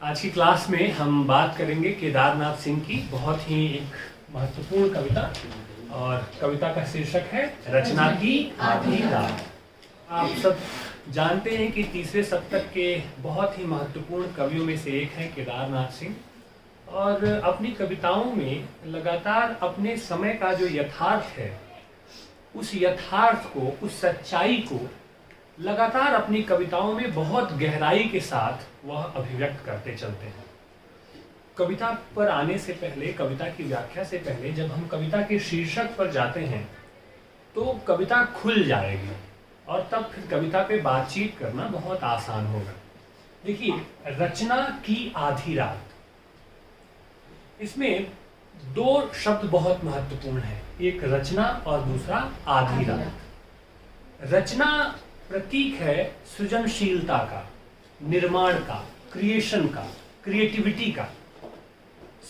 आज की क्लास में हम बात करेंगे केदारनाथ सिंह की बहुत ही एक महत्वपूर्ण कविता। और कविता का शीर्षक है रचना की आधी रात। आप सब जानते हैं कि तीसरे शतक के बहुत ही महत्वपूर्ण कवियों में से एक हैं केदारनाथ सिंह, और अपनी कविताओं में लगातार अपने समय का जो यथार्थ है उस यथार्थ को, उस सच्चाई को लगातार अपनी कविताओं में बहुत गहराई के साथ वह अभिव्यक्त करते चलते हैं। कविता पर आने से पहले, कविता की व्याख्या से पहले, जब हम कविता के शीर्षक पर जाते हैं तो कविता खुल जाएगी और तब फिर कविता पे बातचीत करना बहुत आसान होगा। देखिए, रचना की आधी रात, इसमें दो शब्द बहुत महत्वपूर्ण है, एक रचना और दूसरा आधी रात। रचना प्रतीक है सृजनशीलता का, निर्माण का, क्रिएशन का, क्रिएटिविटी का,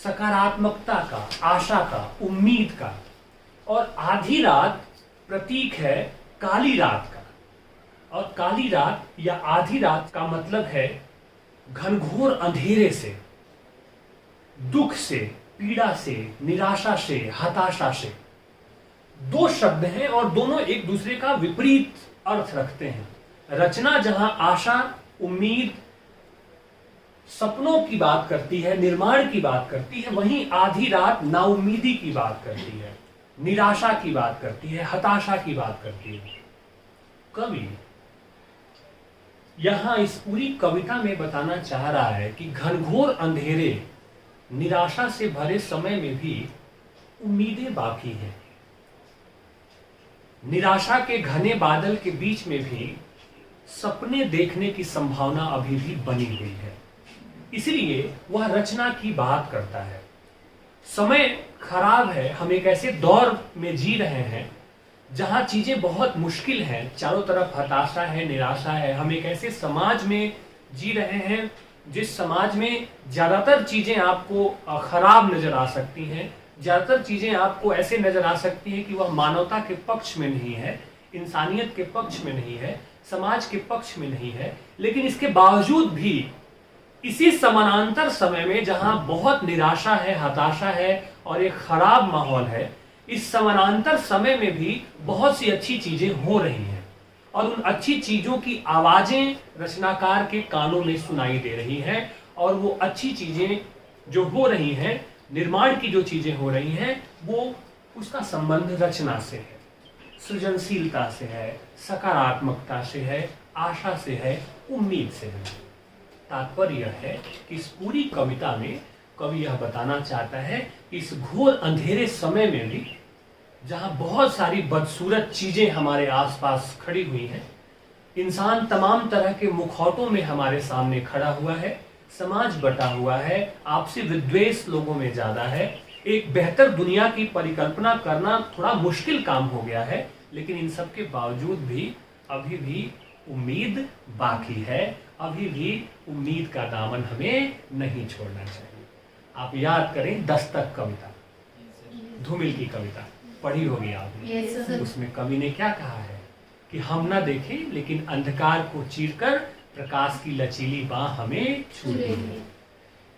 सकारात्मकता का, आशा का, उम्मीद का। और आधी रात प्रतीक है काली रात का। और काली रात या आधी रात का मतलब है घनघोर अंधेरे से, दुख से, पीड़ा से, निराशा से, हताशा से। दो शब्द हैं और दोनों एक दूसरे का विपरीत अर्थ रखते हैं। रचना जहां आशा, उम्मीद, सपनों की बात करती है, निर्माण की बात करती है, वहीं आधी रात नाउम्मीदी की बात करती है, निराशा की बात करती है, हताशा की बात करती है। कवि यहां इस पूरी कविता में बताना चाह रहा है कि घनघोर अंधेरे, निराशा से भरे समय में भी उम्मीदें बाकी हैं। निराशा के घने बादल के बीच में भी सपने देखने की संभावना अभी भी बनी हुई है। इसलिए वह रचना की बात करता है। समय खराब है, हम एक ऐसे दौर में जी रहे हैं जहां चीजें बहुत मुश्किल हैं, चारों तरफ हताशा है, निराशा है। हम एक ऐसे समाज में जी रहे हैं जिस समाज में ज्यादातर चीजें आपको खराब नजर आ सकती हैं, ज्यादातर चीजें आपको ऐसे नजर आ सकती हैं कि वह मानवता के पक्ष में नहीं है, इंसानियत के पक्ष में नहीं है, समाज के पक्ष में नहीं है। लेकिन इसके बावजूद भी इसी समानांतर समय में जहां बहुत निराशा है, हताशा है और एक खराब माहौल है, इस समानांतर समय में भी बहुत सी अच्छी चीजें हो रही हैं। और उन अच्छी चीजों की आवाजें रचनाकार के कानों में सुनाई दे रही हैं। और वो अच्छी चीजें जो हो रही हैं, निर्माण की जो चीजें हो रही हैं, वो उसका संबंध रचना से है, सृजनशीलता से है, सकारात्मकता से है, आशा से है, उम्मीद से है। तात्पर्य यह है कि इस पूरी कविता में कवि यह बताना चाहता है कि इस घोर अंधेरे समय में भी, जहां बहुत सारी बदसूरत चीजें हमारे आसपास खड़ी हुई हैं, इंसान तमाम तरह के मुखौटों में हमारे सामने खड़ा हुआ है, समाज बटा हुआ है, आपसी विद्वेष लोगों में ज्यादा है, एक बेहतर दुनिया की परिकल्पना करना थोड़ा मुश्किल काम हो गया है, लेकिन इन सब के बावजूद भी अभी भी उम्मीद बाकी है, अभी भी उम्मीद का दामन हमें नहीं छोड़ना चाहिए। आप याद करें दस्तक कविता, धूमिल की कविता पढ़ी होगी आपने। उसमें कवि ने क्या कहा है कि हम ना देखें लेकिन अंधकार को चीरकर प्रकाश की लचीली बाह हमें छू रही है।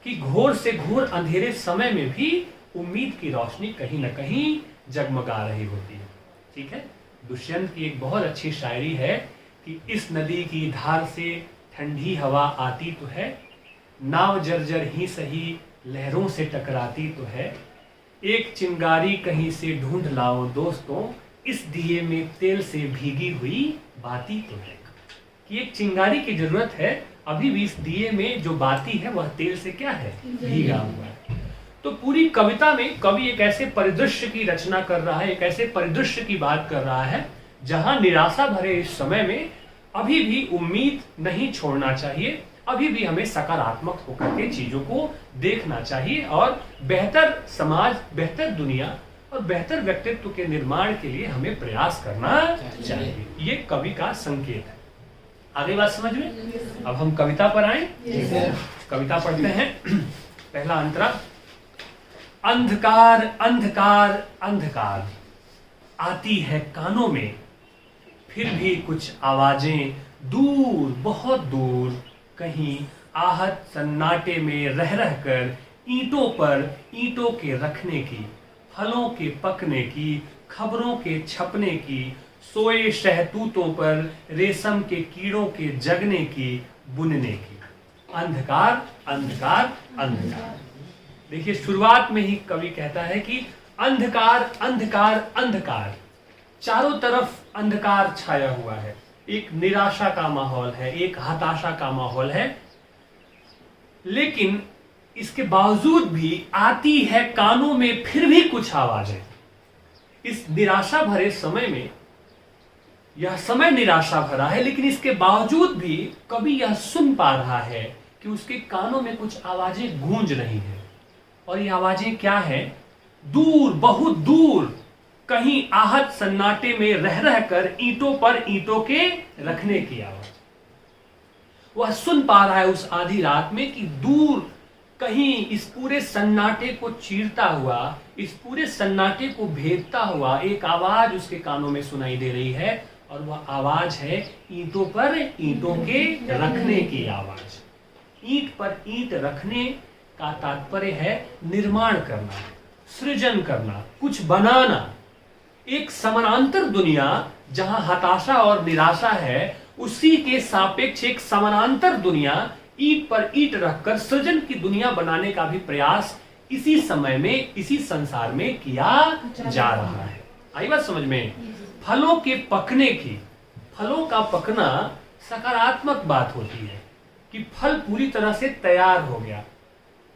कि घोर से घोर अंधेरे समय में भी उम्मीद की रोशनी कहीं ना कहीं जगमगा रही होती है। ठीक है, दुष्यंत की एक बहुत अच्छी शायरी है कि इस नदी की धार से ठंडी हवा आती तो है, नाव जर्जर ही सही लहरों से टकराती तो है, एक चिंगारी कहीं से ढूंढ लाओ दोस्तों, इस दिए में तेल से भीगी हुई बाती तो है। कि एक चिंगारी की जरूरत है, अभी भी इस दिए में जो बाती है वह तेल से क्या है, भीगा हुआ है। तो पूरी कविता में कवि एक ऐसे परिदृश्य की रचना कर रहा है, एक ऐसे परिदृश्य की बात कर रहा है जहां निराशा भरे इस समय में अभी भी उम्मीद नहीं छोड़ना चाहिए, अभी भी हमें सकारात्मक होकर के चीजों को देखना चाहिए और बेहतर समाज, बेहतर दुनिया और बेहतर व्यक्तित्व के निर्माण के लिए हमें प्रयास करना चाहिए। ये कवि का संकेत है। आगे बात समझ में? अब हम कविता पर आए। कविता पढ़ते हैं। पहला अंतरा। अंधकार अंधकार अंधकार आती है कानों में, फिर भी कुछ आवाजें दूर, बहुत दूर, कहीं आहत सन्नाटे में रह रह कर ईंटों पर ईंटों के रखने की, फलों के पकने की, खबरों के छपने की, सोए शहतूतों पर रेशम के कीड़ों के जगने की, बुनने की। अंधकार अंधकार अंधकार। देखिए शुरुआत में ही कवि कहता है कि अंधकार अंधकार अंधकार, चारों तरफ अंधकार छाया हुआ है, एक निराशा का माहौल है, एक हताशा का माहौल है। लेकिन इसके बावजूद भी आती है कानों में फिर भी कुछ आवाजें। इस निराशा भरे समय में, यह समय निराशा भरा है, लेकिन इसके बावजूद भी कवि यह सुन पा रहा है कि उसके कानों में कुछ आवाजें गूंज रही हैं। और ये आवाजें क्या है? दूर, बहुत दूर, कहीं आहत सन्नाटे में रह रह कर ईंटों पर ईंटों के रखने की आवाज। वह सुन पा रहा है उस आधी रात में कि दूर कहीं इस पूरे सन्नाटे को चीरता हुआ, इस पूरे सन्नाटे को भेदता हुआ एक आवाज उसके कानों में सुनाई दे रही है। और वह आवाज है ईंटों पर ईंटों के रखने की आवाज। ईंट पर ईंट रखने का तात्पर्य है निर्माण करना, सृजन करना, कुछ बनाना। एक समानांतर दुनिया जहां हताशा और निराशा है, उसी के सापेक्ष एक समानांतर दुनिया ईंट पर ईंट रखकर सृजन की दुनिया बनाने का भी प्रयास इसी समय में, इसी संसार में किया जा रहा है। आई बात समझ में? फलों के पकने की, फलों का पकना सकारात्मक बात होती है कि फल पूरी तरह से तैयार हो गया,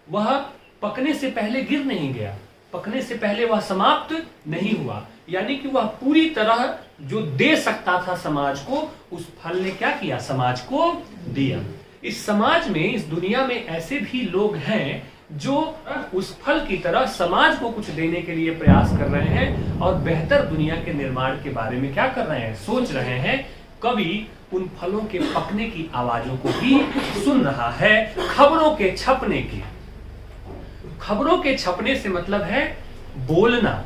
वह पकने से पहले गिर नहीं गया, पकने से पहले वह समाप्त नहीं हुआ, यानी कि वह पूरी तरह जो दे सकता था समाज को, उस फल ने क्या किया? समाज को दिया। इस समाज में, इस दुनिया में ऐसे भी लोग हैं जो उस फल की तरह समाज को कुछ देने के लिए प्रयास कर रहे हैं और बेहतर दुनिया के निर्माण के बारे में क्या कर रहे हैं? सोच रहे हैं। कवि उन फलों के पकने की आवाजों को भी सुन रहा है। खबरों के छपने की, खबरों के छपने से मतलब है बोलना,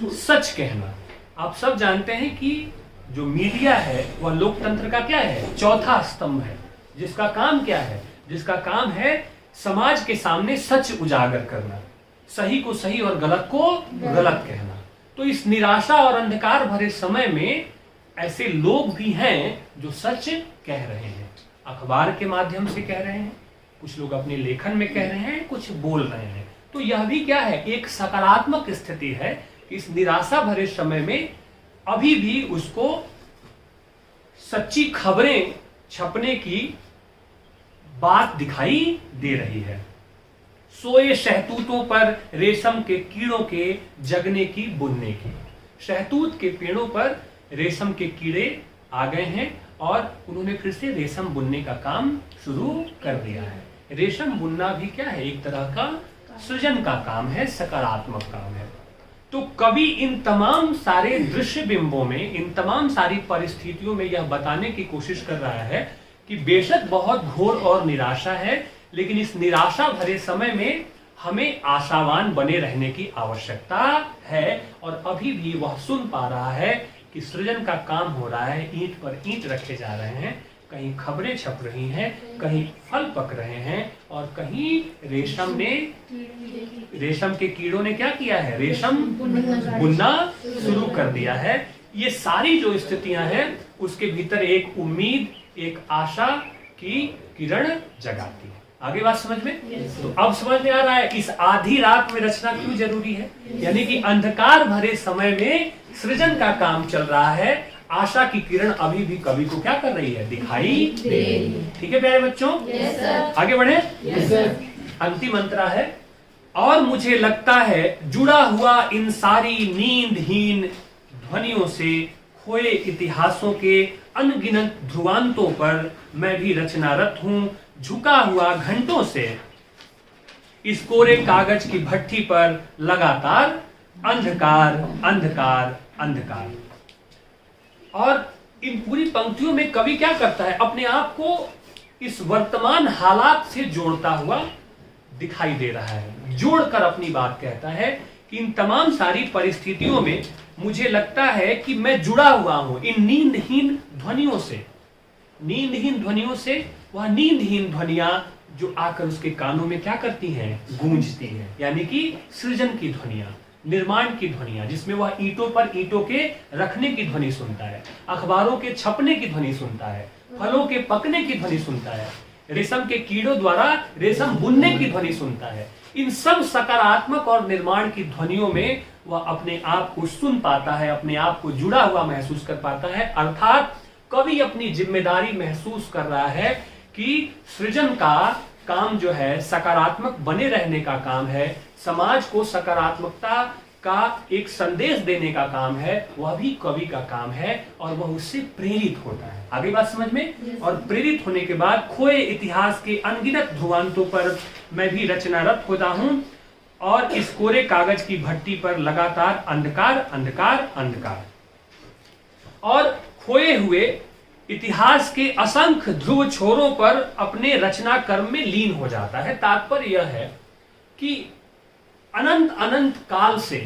सच कहना। आप सब जानते हैं कि जो मीडिया है वह लोकतंत्र का क्या है? चौथा स्तंभ है, जिसका काम क्या है? जिसका काम है समाज के सामने सच उजागर करना, सही को सही और गलत को गलत कहना। तो इस निराशा और अंधकार भरे समय में ऐसे लोग भी हैं जो सच कह रहे हैं, अखबार के माध्यम से कह रहे हैं, कुछ लोग अपने लेखन में कह रहे हैं, कुछ बोल रहे हैं। तो यह भी क्या है? एक सकारात्मक स्थिति है। इस निराशा भरे समय में अभी भी उसको सच्ची खबरें छपने की बात दिखाई दे रही है। सोए शहतूतों पर रेशम के कीड़ों के जगने की, बुनने की। शहतूत के पेड़ों पर रेशम के कीड़े आ गए हैं और उन्होंने फिर से रेशम बुनने का काम शुरू कर दिया है। रेशम बुनना भी क्या है? एक तरह का सृजन का काम है, सकारात्मक काम है। तो कवि इन तमाम सारे दृश्य बिंबों में, इन तमाम सारी परिस्थितियों में यह बताने की कोशिश कर रहा है कि बेशक बहुत घोर और निराशा है, लेकिन इस निराशा भरे समय में हमें आशावान बने रहने की आवश्यकता है। और अभी भी वह सुन पा रहा है कि सृजन का काम हो रहा है, ईंट पर ईंट रखे जा रहे हैं, कहीं खबरें छप रही हैं, कहीं फल पक रहे हैं, और कहीं रेशम के कीड़ों ने क्या किया है? रेशम बुनना शुरू कर दिया है। ये सारी जो स्थितियां हैं उसके भीतर एक उम्मीद, एक आशा की किरण जगाती है। आगे बात समझ में? तो अब समझ में आ रहा है इस आधी रात में रचना क्यों जरूरी है। यानी कि अंधकार भरे समय में सृजन का काम चल रहा है, आशा की किरण अभी भी कवि को क्या कर रही है? दिखाई दे रही है। ठीक है प्यारे बच्चों, आगे बढ़े। अंतिम मंत्रा है, और मुझे लगता है जुड़ा हुआ इन सारी नींदहीन ध्वनियों से, खोए इतिहासों के अनगिनत ध्रुवांतों पर मैं भी रचनारत हूं, झुका हुआ घंटों से इस कोरे कागज की भट्ठी पर लगातार अंधकार अंधकार अंधकार। और इन पूरी पंक्तियों में कवि क्या करता है? अपने आप को इस वर्तमान हालात से जोड़ता हुआ दिखाई दे रहा है, जोड़कर अपनी बात कहता है कि इन तमाम सारी परिस्थितियों में मुझे लगता है कि मैं जुड़ा हुआ हूं इन नींदहीन ध्वनियों से, नींदहीन ध्वनियों से वह नींदहीन ध्वनियां जो आकर उसके कानों में क्या करती हैं, गूंजती हैं, यानी कि सृजन की ध्वनियां, निर्माण की ध्वनियां, जिसमें वह ईंटों पर ईंटों के रखने की ध्वनि सुनता है, अखबारों के छपने की ध्वनि सुनता है, फलों के पकने की ध्वनि सुनता है, रेशम के कीड़ों द्वारा रेशम बुनने की ध्वनि सुनता है। इन सब सकारात्मक और निर्माण की ध्वनियों में वह अपने आप को सुन पाता है, अपने आप को जुड़ा हुआ महसूस कर पाता है। अर्थात कवि अपनी जिम्मेदारी महसूस कर रहा है कि सृजन का काम जो है सकारात्मक बने रहने का काम है, समाज को सकारात्मकता का एक संदेश देने का काम है, वह भी कवि का काम है और वह उससे प्रेरित होता है। आगे बात समझ में? और प्रेरित होने के बाद खोए इतिहास के अनगिनत ध्रुवांतों पर मैं भी रचनारत होता हूं और इस कोरे कागज की भट्टी पर लगातार अंधकार अंधकार अंधकार। और खोए हुए इतिहास के असंख्य ध्रुव छोरों पर अपने रचना कर्म में लीन हो जाता है। तात्पर्य यह है कि अनंत अनंत काल से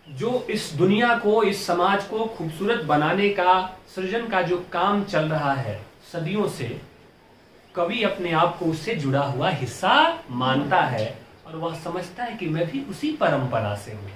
जो इस दुनिया को, इस समाज को खूबसूरत बनाने का, सृजन का जो काम चल रहा है सदियों से, कवि अपने आप को उससे जुड़ा हुआ हिस्सा मानता है और वह समझता है कि मैं भी उसी परंपरा से हूं।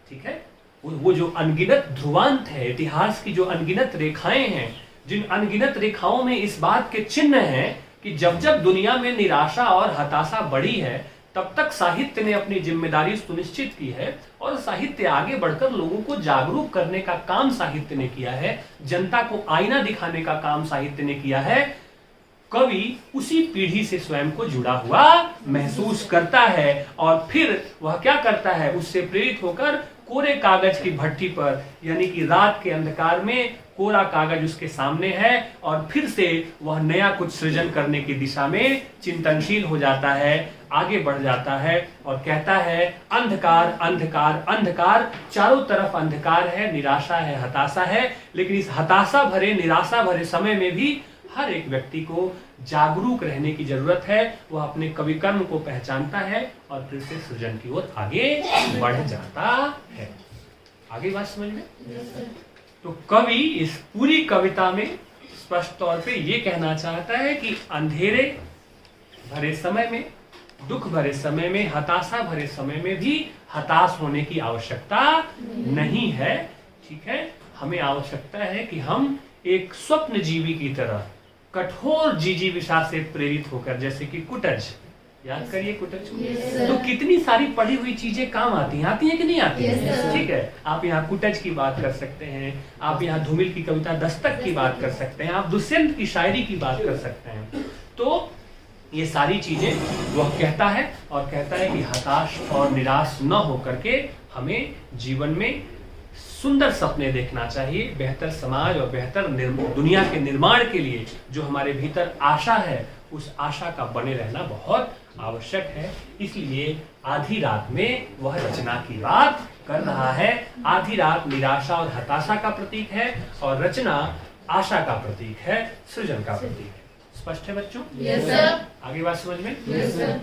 ठीक है, वो जो अनगिनत ध्रुवांत है, इतिहास की जो अनगिनत रेखाएं हैं, जिन अनगिनत रेखाओं में इस बात के चिन्ह हैं कि जब जब दुनिया में निराशा और हताशा बढ़ी है, तब तक साहित्य ने अपनी जिम्मेदारी सुनिश्चित की है और साहित्य आगे बढ़कर लोगों को जागरूक करने का काम साहित्य ने किया है, जनता को आईना दिखाने का काम साहित्य ने किया है। कवि उसी पीढ़ी से स्वयं को जुड़ा हुआ महसूस करता है और फिर वह क्या करता है, उससे प्रेरित होकर कोरे कागज की भट्टी पर, यानी कि रात के अंधकार में कोरा कागज उसके सामने है और फिर से वह नया कुछ सृजन करने की दिशा में चिंतनशील हो जाता है, आगे बढ़ जाता है और कहता है अंधकार अंधकार अंधकार, चारों तरफ अंधकार है, निराशा है, हताशा है, लेकिन इस हताशा भरे, निराशा भरे समय में भी हर एक व्यक्ति को जागरूक रहने की जरूरत है। वह अपने कवि कर्म को पहचानता है और फिर से सृजन की ओर आगे बढ़ जाता है। आगे बात समझ में? तो कवि इस पूरी कविता में स्पष्ट तौर पे ये कहना चाहता है कि अंधेरे भरे समय में, दुख भरे समय में, हताशा भरे समय में भी हताश होने की आवश्यकता नहीं है। ठीक है, हमें आवश्यकता है कि हम एक स्वप्न जीवी की तरह कठोर जिजीविषा से प्रेरित होकर, जैसे कि कुटज, याद करिए कुटज को, तो कितनी सारी पढ़ी हुई चीजें काम आती हैं कि नहीं आती हैं? ठीक है, आप यहाँ कुटज की बात कर सकते हैं, आप यहाँ धूमिल की कविता दस्तक की बात कर सकते हैं, आप दुष्यंत की शायरी की बात कर सकते हैं। तो ये सारी चीजें वह कहता है और कहता है कि हताश और निराश न होकर के हमें जीवन में सुंदर सपने देखना चाहिए। बेहतर समाज और बेहतर दुनिया के निर्माण के लिए जो हमारे भीतर आशा है, उस आशा का बने रहना बहुत आवश्यक है। इसलिए आधी रात में वह रचना की बात कर रहा है। आधी रात निराशा और हताशा का प्रतीक है और रचना आशा का प्रतीक है, सृजन का प्रतीक है। स्पष्ट है बच्चों? Yes sir. आगे बात समझ में? Yes sir.